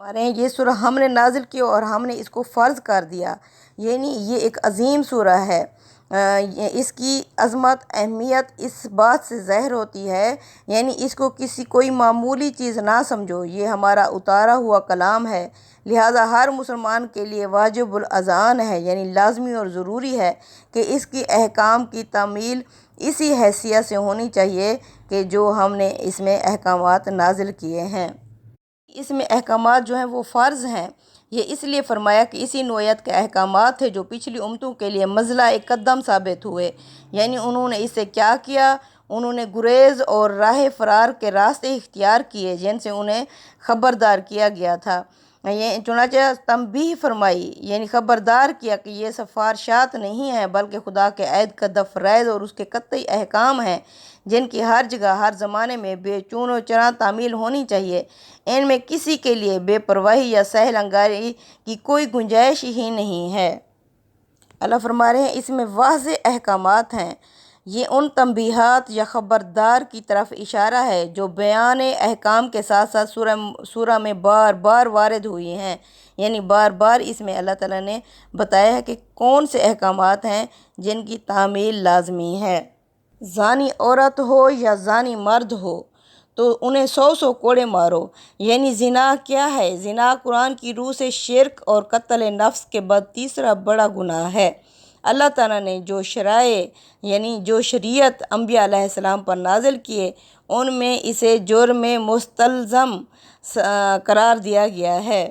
ہمارے یہ سورہ ہم نے نازل کی اور ہم نے اس کو فرض کر دیا، یعنی یہ ایک عظیم سورہ ہے۔ اس کی عظمت اہمیت اس بات سے ظاہر ہوتی ہے، یعنی اس کو کوئی معمولی چیز نہ سمجھو، یہ ہمارا اتارا ہوا کلام ہے، لہٰذا ہر مسلمان کے لیے واجب الاذعان ہے، یعنی لازمی اور ضروری ہے کہ اس کی احکام کی تعمیل اسی حیثیت سے ہونی چاہیے کہ جو ہم نے اس میں احکامات نازل کیے ہیں۔ اس میں احکامات جو ہیں وہ فرض ہیں، یہ اس لیے فرمایا کہ اسی نوعیت کے احکامات تھے جو پچھلی امتوں کے لیے مزلہ قدم ثابت ہوئے، یعنی انہوں نے اس سے کیا کیا، انہوں نے گریز اور راہ فرار کے راستے اختیار کیے جن سے انہیں خبردار کیا گیا تھا۔ یہ چنانچہ تنبیہ فرمائی، یعنی خبردار کیا کہ یہ سفارشات نہیں ہیں بلکہ خدا کے عہد کا تفویض اور اس کے قطعی احکام ہیں جن کی ہر جگہ ہر زمانے میں بے چون و چرا تعمیل ہونی چاہیے۔ ان میں کسی کے لیے بے پرواہی یا سہل انگاری کی کوئی گنجائش ہی نہیں ہے۔ اللہ فرما رہے ہیں اس میں واضح احکامات ہیں۔ یہ ان تنبیہات یا خبردار کی طرف اشارہ ہے جو بیان احکام کے ساتھ ساتھ سورہ میں بار بار وارد ہوئی ہیں، یعنی بار بار اس میں اللہ تعالیٰ نے بتایا ہے کہ کون سے احکامات ہیں جن کی تعمیل لازمی ہے۔ زانی عورت ہو یا زانی مرد ہو تو انہیں 100 کوڑے مارو، یعنی زنا کیا ہے؟ زنا قرآن کی روح سے شرک اور قتل نفس کے بعد تیسرا بڑا گناہ ہے۔ اللہ تعالیٰ نے جو شرائع یعنی جو شریعت انبیاء علیہ السلام پر نازل کیے ان میں اسے جرم مستلزم قرار دیا گیا ہے،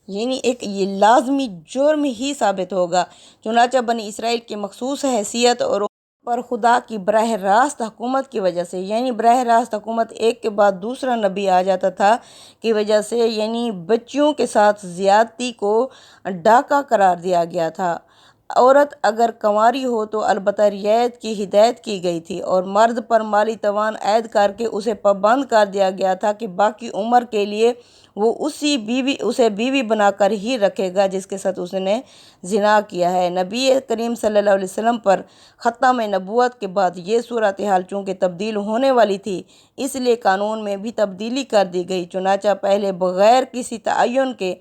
یعنی ایک یہ لازمی جرم ہی ثابت ہوگا۔ چنانچہ بنی اسرائیل کی مخصوص حیثیت اور پر خدا کی براہ راست حکومت کی وجہ سے، یعنی براہ راست حکومت ایک کے بعد دوسرا نبی آ جاتا تھا کی وجہ سے، یعنی بچیوں کے ساتھ زیادتی کو ڈاکہ قرار دیا گیا تھا۔ عورت اگر کنواری ہو تو البتہ رعایت کی ہدایت کی گئی تھی، اور مرد پر مالی توان عائد کر کے اسے پابند کر دیا گیا تھا کہ باقی عمر کے لیے وہ اسے بیوی بنا کر ہی رکھے گا جس کے ساتھ اس نے زنا کیا ہے۔ نبی کریم صلی اللہ علیہ وسلم پر ختم نبوت کے بعد یہ صورتحال چونکہ تبدیل ہونے والی تھی، اس لیے قانون میں بھی تبدیلی کر دی گئی۔ چنانچہ پہلے بغیر کسی تعین کے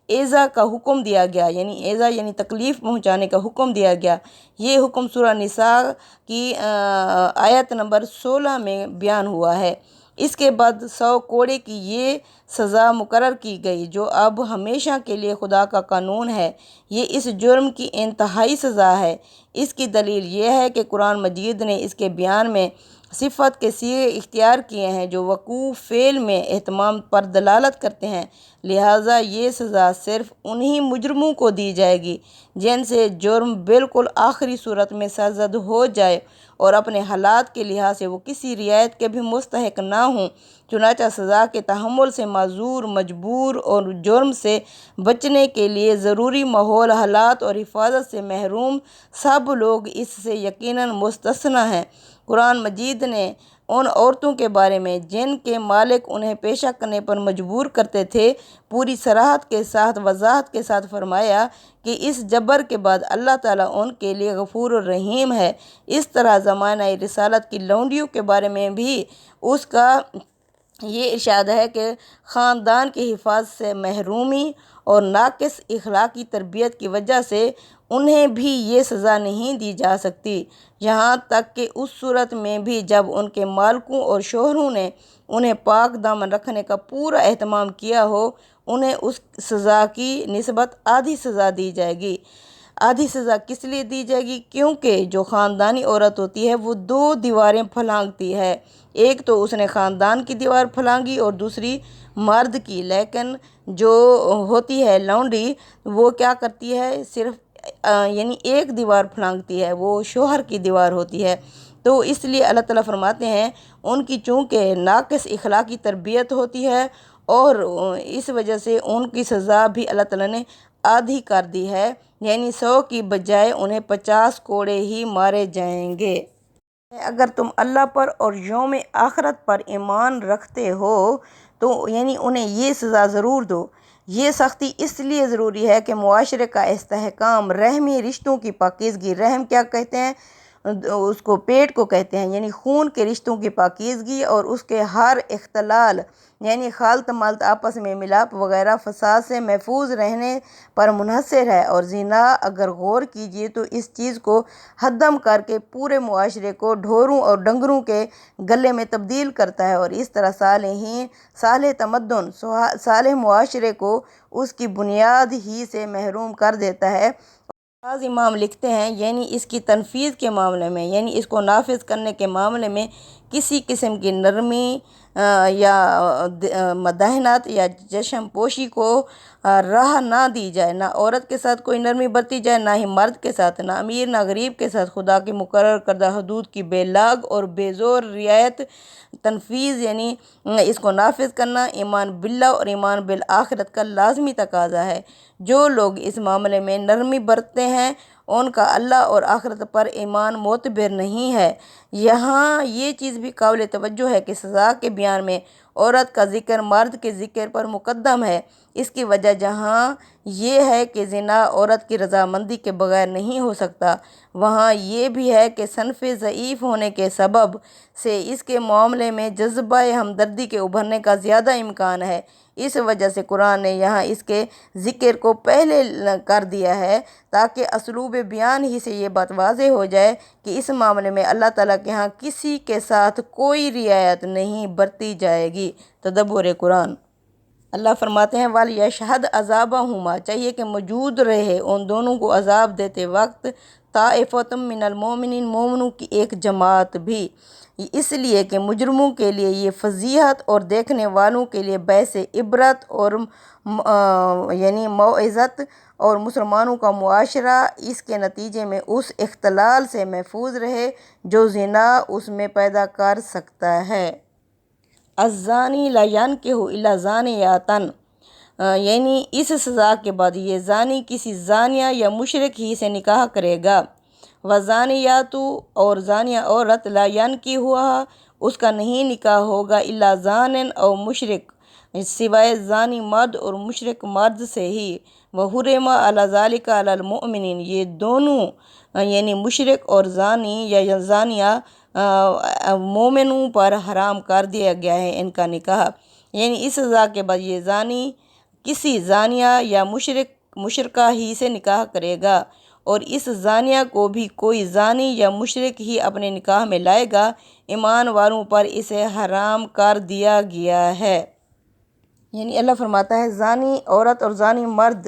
ایذا کا حکم دیا گیا، یعنی ایذا یعنی تکلیف پہنچانے کا حکم دیا گیا۔ یہ حکم سورہ نساء کی آیت نمبر 16 میں بیان ہوا ہے۔ اس کے بعد 100 کوڑے کی یہ سزا مقرر کی گئی جو اب ہمیشہ کے لیے خدا کا قانون ہے۔ یہ اس جرم کی انتہائی سزا ہے۔ اس کی دلیل یہ ہے کہ قرآن مجید نے اس کے بیان میں صفت کے صیغے اختیار کیے ہیں جو وقوع فعل میں اہتمام پر دلالت کرتے ہیں، لہٰذا یہ سزا صرف انہی مجرموں کو دی جائے گی جن سے جرم بالکل آخری صورت میں سرزد ہو جائے اور اپنے حالات کے لحاظ سے وہ کسی رعایت کے بھی مستحق نہ ہوں۔ چنانچہ سزا کے تحمل سے معذور، مجبور اور جرم سے بچنے کے لیے ضروری ماحول، حالات اور حفاظت سے محروم سب لوگ اس سے یقیناً مستثنیٰ ہیں۔ قرآن مجید نے ان عورتوں کے بارے میں جن کے مالک انہیں پیشہ کرنے پر مجبور کرتے تھے پوری صراحت کے ساتھ وضاحت کے ساتھ فرمایا کہ اس جبر کے بعد اللہ تعالیٰ ان کے لیے غفور الرحیم ہے۔ اس طرح زمانہ رسالت کی لونڈیوں کے بارے میں بھی اس کا یہ ارشاد ہے کہ خاندان کی حفاظت سے محرومی اور ناقص اخلاقی تربیت کی وجہ سے انہیں بھی یہ سزا نہیں دی جا سکتی، یہاں تک کہ اس صورت میں بھی جب ان کے مالکوں اور شوہروں نے انہیں پاک دامن رکھنے کا پورا اہتمام کیا ہو، انہیں اس سزا کی نسبت آدھی سزا دی جائے گی۔ آدھی سزا کس لیے دی جائے گی؟ کیونکہ جو خاندانی عورت ہوتی ہے وہ 2 دیواریں پھلانگتی ہے، ایک تو اس نے خاندان کی دیوار پھلانگی اور دوسری مرد کی، لیکن جو ہوتی ہے لونڈی وہ کیا کرتی ہے؟ صرف یعنی ایک دیوار پھلانگتی ہے، وہ شوہر کی دیوار ہوتی ہے۔ تو اس لیے اللہ تعالیٰ فرماتے ہیں ان کی چونکہ ناقص اخلاقی تربیت ہوتی ہے اور اس وجہ سے ان کی سزا بھی اللہ تعالیٰ نے آدھی کر دی ہے، یعنی 100 کی بجائے انہیں 50 کوڑے ہی مارے جائیں گے۔ اگر تم اللہ پر اور یوم آخرت پر ایمان رکھتے ہو تو یعنی انہیں یہ سزا ضرور دو۔ یہ سختی اس لیے ضروری ہے کہ معاشرے کا استحکام، رحمی رشتوں کی پاکیزگی، رحم کیا کہتے ہیں؟ اس کو پیٹ کو کہتے ہیں، یعنی خون کے رشتوں کی پاکیزگی اور اس کے ہر اختلال یعنی خالط مالت آپس میں ملاپ وغیرہ فساد سے محفوظ رہنے پر منحصر ہے۔ اور زنا اگر غور کیجیے تو اس چیز کو ہدم کر کے پورے معاشرے کو ڈھوروں اور ڈنگروں کے گلے میں تبدیل کرتا ہے، اور اس طرح صالح تمدن، صالح معاشرے کو اس کی بنیاد ہی سے محروم کر دیتا ہے۔ بعض امام لکھتے ہیں یعنی اس کی تنفیذ کے معاملے میں، یعنی اس کو نافذ کرنے کے معاملے میں کسی قسم کی نرمی یا مداحنت یا چشم پوشی کو راہ نہ دی جائے، نہ عورت کے ساتھ کوئی نرمی برتی جائے، نہ ہی مرد کے ساتھ، نہ امیر نہ غریب کے ساتھ۔ خدا کی مقرر کردہ حدود کی بے لاگ اور بے زور رعایت، تنفیذ یعنی اس کو نافذ کرنا ایمان باللہ اور ایمان بالآخرت کا لازمی تقاضا ہے۔ جو لوگ اس معاملے میں نرمی برتتے ہیں ان کا اللہ اور آخرت پر ایمان معتبر نہیں ہے۔ یہاں یہ چیز بھی قابل توجہ ہے کہ سزا کے بیان میں عورت کا ذکر مرد کے ذکر پر مقدم ہے۔ اس کی وجہ جہاں یہ ہے کہ زنا عورت کی رضامندی کے بغیر نہیں ہو سکتا، وہاں یہ بھی ہے کہ صنف ضعیف ہونے کے سبب سے اس کے معاملے میں جذبہ ہمدردی کے ابھرنے کا زیادہ امکان ہے۔ اس وجہ سے قرآن نے یہاں اس کے ذکر کو پہلے کر دیا ہے تاکہ اسلوب بیان ہی سے یہ بات واضح ہو جائے کہ اس معاملے میں اللہ تعالیٰ کے ہاں کسی کے ساتھ کوئی رعایت نہیں برتی جائے گی۔ تدبر قرآن۔ اللہ فرماتے ہیں وَلْيَشْهَدْ عَذَابَهُمَا، چاہیے کہ موجود رہے ان دونوں کو عذاب دیتے وقت طائفۃ من المؤمنین، مومنوں کی ایک جماعت بھی، اس لیے کہ مجرموں کے لیے یہ فضیحت اور دیکھنے والوں کے لیے باعث عبرت اور یعنی موعظت، اور مسلمانوں کا معاشرہ اس کے نتیجے میں اس اختلال سے محفوظ رہے جو زنا اس میں پیدا کر سکتا ہے۔ الزانی لا ينکح الا زانیۃ، یعنی اس سزا کے بعد یہ زانی کسی زانیہ یا مشرک ہی سے نکاح کرے گا۔ وزانیۃ، اور زانیہ عورت، لا ينکحها، اس کا نہیں نکاح ہوگا، الا زان او مشرک، سوائے زانی مرد اور مشرک مرد سے ہی۔ وحرم علی ذلک علی المؤمنین، یہ دونوں یعنی مشرک اور زانی یا زانیہ مومنوں پر حرام کر دیا گیا ہے ان کا نکاح، یعنی اس سزا کے بعد یہ زانی کسی زانیہ یا مشرکہ ہی سے نکاح کرے گا، اور اس زانیہ کو بھی کوئی زانی یا مشرک ہی اپنے نکاح میں لائے گا، ایمان والوں پر اسے حرام کر دیا گیا ہے۔ یعنی اللہ فرماتا ہے زانی عورت اور زانی مرد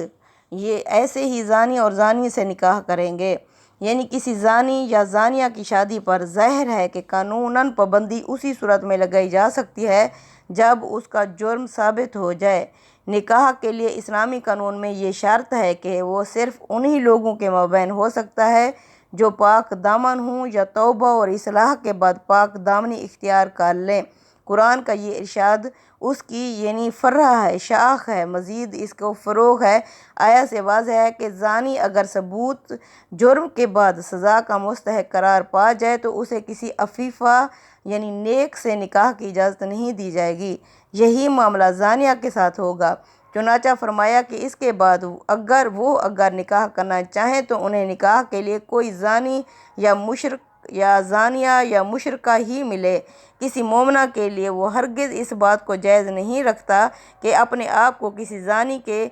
یہ ایسے ہی زانی اور زانی سے نکاح کریں گے، یعنی کسی زانی یا زانیہ کی شادی پر ظاہر ہے کہ قانوناً پابندی اسی صورت میں لگائی جا سکتی ہے جب اس کا جرم ثابت ہو جائے۔ نکاح کے لیے اسلامی قانون میں یہ شرط ہے کہ وہ صرف انہی لوگوں کے مابین ہو سکتا ہے جو پاک دامن ہوں یا توبہ اور اصلاح کے بعد پاک دامنی اختیار کر لیں۔ قرآن کا یہ ارشاد اس کی یعنی فرع ہے، شاخ ہے، مزید اس کو فروغ ہے۔ آیت سے واضح ہے کہ زانی اگر ثبوت جرم کے بعد سزا کا مستحق قرار پا جائے تو اسے کسی عفیفہ یعنی نیک سے نکاح کی اجازت نہیں دی جائے گی۔ یہی معاملہ زانیہ کے ساتھ ہوگا۔ چنانچہ فرمایا کہ اس کے بعد اگر نکاح کرنا چاہیں تو انہیں نکاح کے لیے کوئی زانی یا مشرک یا زانیہ یا مشرکہ ہی ملے۔ کسی مومنہ کے لیے وہ ہرگز اس بات کو جائز نہیں رکھتا کہ اپنے آپ کو کسی زانی کے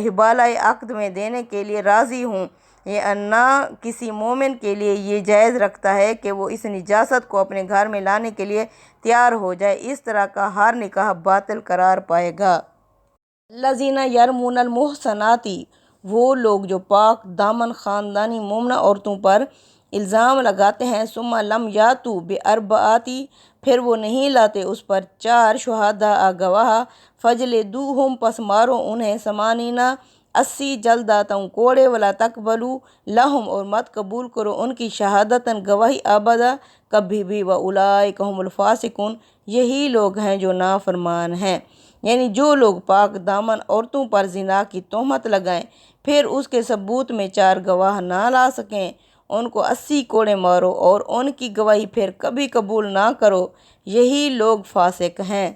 حبالہ عقد میں دینے کے لیے راضی ہوں، نہ کسی مومن کے لیے یہ جائز رکھتا ہے کہ وہ اس نجاست کو اپنے گھر میں لانے کے لیے تیار ہو جائے۔ اس طرح کا ہر نکاح باطل قرار پائے گا۔ الذین یرمون المحصنات، وہ لوگ جو پاک دامن خاندانی مومنہ عورتوں پر الزام لگاتے ہیں، ثم لم یاتوا باربعۃ، پھر وہ نہیں لاتے اس پر 4 شہداء گواہ، فجلدوہم، پس مارو انہیں، 80 جلداتوں کوڑے، ولا تقبلوا لہم، اور مت قبول کرو ان کی شہادتاً گواہی، ابدا، کبھی بھی، واولئک ھم الفاسقون، یہی لوگ ہیں جو نافرمان ہیں۔ یعنی جو لوگ پاک دامن عورتوں پر زنا کی تہمت لگائیں پھر اس کے ثبوت میں 4 گواہ نہ لا سکیں، ان کو 80 کوڑے مارو اور ان کی گواہی پھر کبھی قبول نہ کرو، یہی لوگ فاسق ہیں۔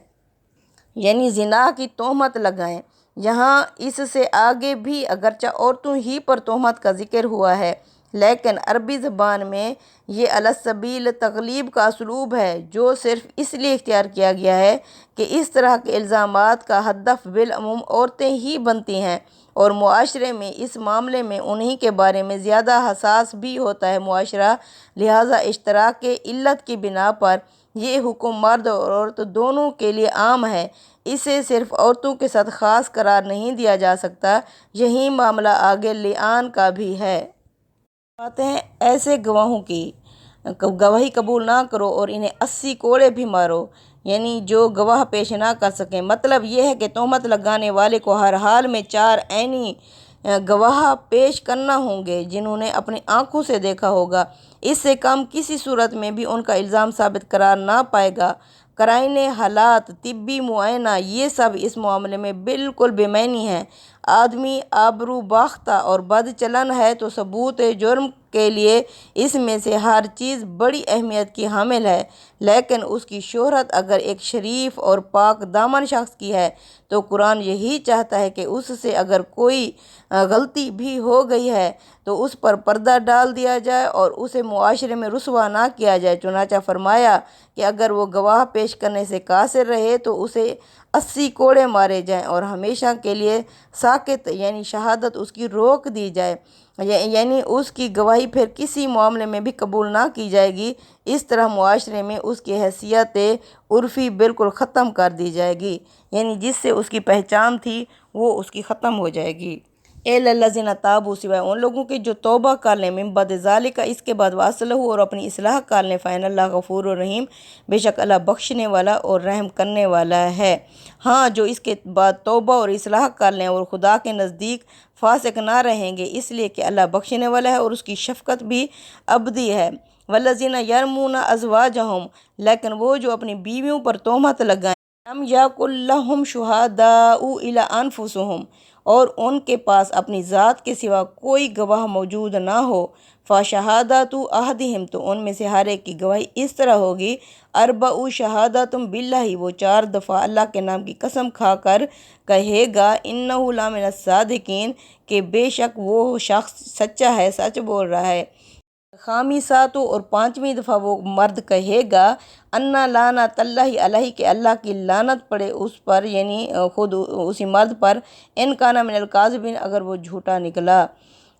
یعنی زنا کی تہمت لگائیں۔ یہاں اس سے آگے بھی اگرچہ عورتوں ہی پر تہمت کا ذکر ہوا ہے لیکن عربی زبان میں یہ علی سبیل تغلیب کا اسلوب ہے جو صرف اس لیے اختیار کیا گیا ہے کہ اس طرح کے الزامات کا ہدف بالعموم عورتیں ہی بنتی ہیں، اور معاشرے میں اس معاملے میں انہی کے بارے میں زیادہ حساس بھی ہوتا ہے معاشرہ، لہٰذا اشتراک علت کی بنا پر یہ حکم مرد اور عورت دونوں کے لیے عام ہے، اسے صرف عورتوں کے ساتھ خاص قرار نہیں دیا جا سکتا۔ یہی معاملہ آگے لعان کا بھی ہے۔ باتیں ہیں ایسے گواہوں کی گواہی قبول نہ کرو اور انہیں 80 کوڑے بھی مارو، یعنی جو گواہ پیش نہ کر سکیں۔ مطلب یہ ہے کہ تہمت لگانے والے کو ہر حال میں 4 عینی گواہ پیش کرنا ہوں گے جنہوں نے اپنی آنکھوں سے دیکھا ہوگا۔ اس سے کم کسی صورت میں بھی ان کا الزام ثابت قرار نہ پائے گا۔ قرائن، حالات، طبی معائنہ، یہ سب اس معاملے میں بالکل بے معنی ہیں۔ آدمی آبرو باختہ اور بد چلن ہے تو ثبوت جرم کے لیے اس میں سے ہر چیز بڑی اہمیت کی حامل ہے، لیکن اس کی شہرت اگر ایک شریف اور پاک دامن شخص کی ہے تو قرآن یہی چاہتا ہے کہ اس سے اگر کوئی غلطی بھی ہو گئی ہے تو اس پر پردہ ڈال دیا جائے اور اسے معاشرے میں رسوا نہ کیا جائے۔ چنانچہ فرمایا کہ اگر وہ گواہ پیش کرنے سے قاصر رہے تو اسے 80 کوڑے مارے جائیں اور ہمیشہ کے لیے ساکت یعنی شہادت اس کی روک دی جائے، یعنی اس کی گواہی پھر کسی معاملے میں بھی قبول نہ کی جائے گی۔ اس طرح معاشرے میں اس کی حیثیت عرفی بالکل ختم کر دی جائے گی، یعنی جس سے اس کی پہچان تھی وہ اس کی ختم ہو جائے گی۔ اِلَّا الَّذِينَ تَابُوا، سوائے ان لوگوں کے جو توبہ کر لیں، مِن بَعْدِ ذَلِکَ، اس کے بعد، وَأَصْلَحُوا، اور اپنی اصلاح کر لیں، فَإِنَّ اللَّهَ غَفُورٌ رَحِيمٌ، بے شک اللہ بخشنے والا اور رحم کرنے والا ہے۔ ہاں، جو اس کے بعد توبہ اور اصلاح کر لیں اور خدا کے نزدیک فاسق نہ رہیں گے، اس لیے کہ اللہ بخشنے والا ہے اور اس کی شفقت بھی ابدی ہے۔ وَالَّذِينَ يَرْمُونَ أَزْوَاجَهُمْ، لیکن وہ جو اپنی بیویوں پر تہمت لگائیں، لَمْ يَكُن لَّهُمْ شُهَدَاءُ إِلَّا أَنفُسُهُمْ، اور ان کے پاس اپنی ذات کے سوا کوئی گواہ موجود نہ ہو، فَشَهَادَةُ أَحَدِهِمْ، تو ان میں سے ہر ایک کی گواہی اس طرح ہوگی، أَرْبَعُ شَهَادَاتٍ بِاللَّهِ، وہ 4 دفعہ اللہ کے نام کی قسم کھا کر کہے گا، إِنَّهُ لَمِنَ الصَّادِقِينَ، کہ بے شک وہ شخص سچا ہے، سچ بول رہا ہے۔ خامسات، اور 5ویں دفعہ وہ مرد کہے گا، انا لعنت اللہ علیہ، کہ اللہ کی لعنت پڑے اس پر، یعنی خود اسی مرد پر، ان کان من الکاذبین، اگر وہ جھوٹا نکلا۔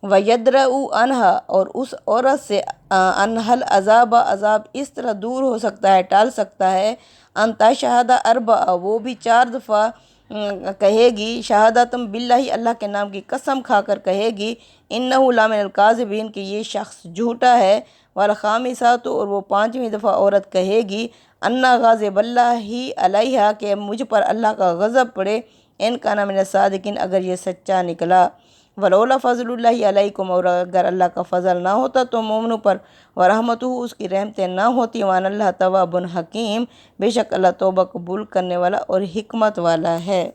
وَيَدْرَؤُ عَنْهَا، اور اس عورت سے عَنْهَا العذاب، عذاب اس طرح دور ہو سکتا ہے، ٹال سکتا ہے، ان تشہد 4، وہ بھی 4 دفعہ کہے گی، شہادتم باللہ، اللہ کے نام کی قسم کھا کر کہے گی، انہ لمن الکاذبین، کہ یہ شخص جھوٹا ہے۔ والخامسات، اور وہ 5ویں دفعہ عورت کہے گی، انا غاضب اللہ علیہا، کہ مجھ پر اللہ کا غضب پڑے، ان کان من الصادقین، اگر یہ سچا نکلا۔ ولولا فضل اللہ علیکم، اور اگر اللہ کا فضل نہ ہوتا تو مومنوں پر، ورحمتہ، اس کی رحمتیں نہ ہوتی، وان اللہ تواب حکیم، بے شک اللہ توبہ قبول کرنے والا اور حکمت والا ہے۔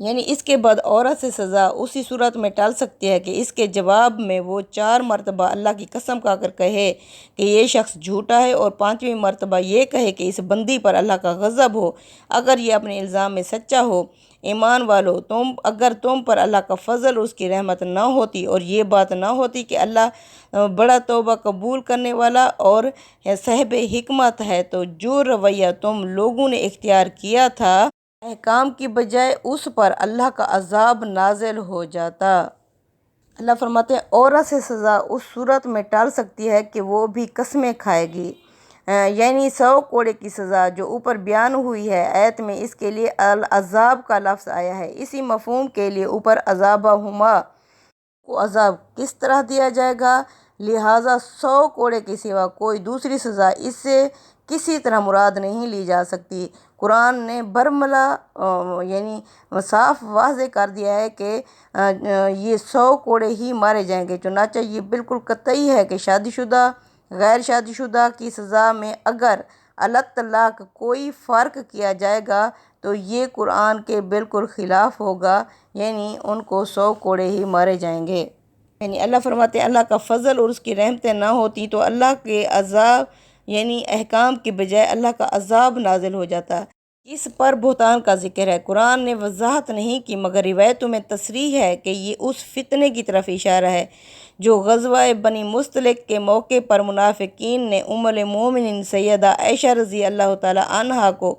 یعنی اس کے بعد عورت سے سزا اسی صورت میں ٹل سکتی ہے کہ اس کے جواب میں وہ 4 مرتبہ اللہ کی قسم کھا کر کہے کہ یہ شخص جھوٹا ہے، اور 5ویں مرتبہ یہ کہے کہ اس بندی پر اللہ کا غضب ہو اگر یہ اپنے الزام میں سچا ہو۔ ایمان والو، اگر تم پر اللہ کا فضل، اس کی رحمت نہ ہوتی اور یہ بات نہ ہوتی کہ اللہ بڑا توبہ قبول کرنے والا اور صاحب حکمت ہے، تو جو رویہ تم لوگوں نے اختیار کیا تھا، احکام کی بجائے اس پر اللہ کا عذاب نازل ہو جاتا۔ اللہ فرماتے ہیں عورت سے سزا اس صورت میں ٹل سکتی ہے کہ وہ بھی قسمیں کھائے گی، یعنی 100 کوڑے کی سزا جو اوپر بیان ہوئی ہے آیت میں، اس کے لیے العذاب کا لفظ آیا ہے۔ اسی مفہوم کے لیے اوپر عذابہما کو عذاب کس طرح دیا جائے گا، لہٰذا 100 کوڑے کے سوا کوئی دوسری سزا اس سے کسی طرح مراد نہیں لی جا سکتی۔ قرآن نے برملا یعنی صاف واضح کر دیا ہے کہ یہ 100 کوڑے ہی مارے جائیں گے۔ چنانچہ یہ بالکل قطعی ہے کہ شادی شدہ، غیر شادی شدہ کی سزا میں اگر الاطلاق کوئی فرق کیا جائے گا تو یہ قرآن کے بالکل خلاف ہوگا، یعنی ان کو 100 کوڑے ہی مارے جائیں گے۔ یعنی اللہ فرماتے ہیں اللہ کا فضل اور اس کی رحمتیں نہ ہوتی تو اللہ کے عذاب یعنی احکام کے بجائے اللہ کا عذاب نازل ہو جاتا۔ اس پر بہتان کا ذکر ہے۔ قرآن نے وضاحت نہیں کی مگر روایتوں میں تصریح ہے کہ یہ اس فتنے کی طرف اشارہ ہے جو غزوہ بنی مستلق کے موقع پر منافقین نے ام المومنین سیدہ عائشہ رضی اللہ تعالیٰ عنہا کو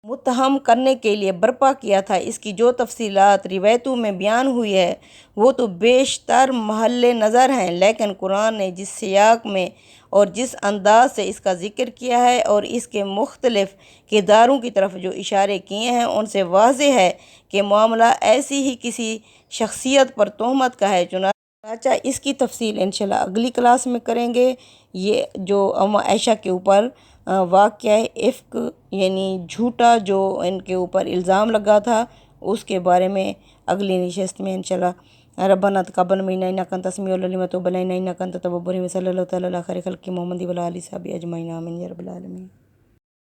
متہم کرنے کے لیے برپا کیا تھا۔ اس کی جو تفصیلات روایتوں میں بیان ہوئی ہے وہ تو بیشتر محل نظر ہیں، لیکن قرآن نے جس سیاق میں اور جس انداز سے اس کا ذکر کیا ہے اور اس کے مختلف کرداروں کی طرف جو اشارے کیے ہیں ان سے واضح ہے کہ معاملہ ایسی ہی کسی شخصیت پر تہمت کا ہے۔ چنانچہ اس کی تفصیل انشاءاللہ اگلی کلاس میں کریں گے۔ یہ جو ام عائشہ کے اوپر واقعہ افک یعنی جھوٹا جو ان کے اوپر الزام لگا تھا اس کے بارے میں اگلی نشست میں انشاءاللہ ربنا تقبل منا انک انت السمیع العلیم وتب علینا انک انت التواب الرحیم صلی اللہ تعالیٰ علی خیر خلق محمد و علی آلہ وصحبہ اجمعین آمین یا رب العالمین۔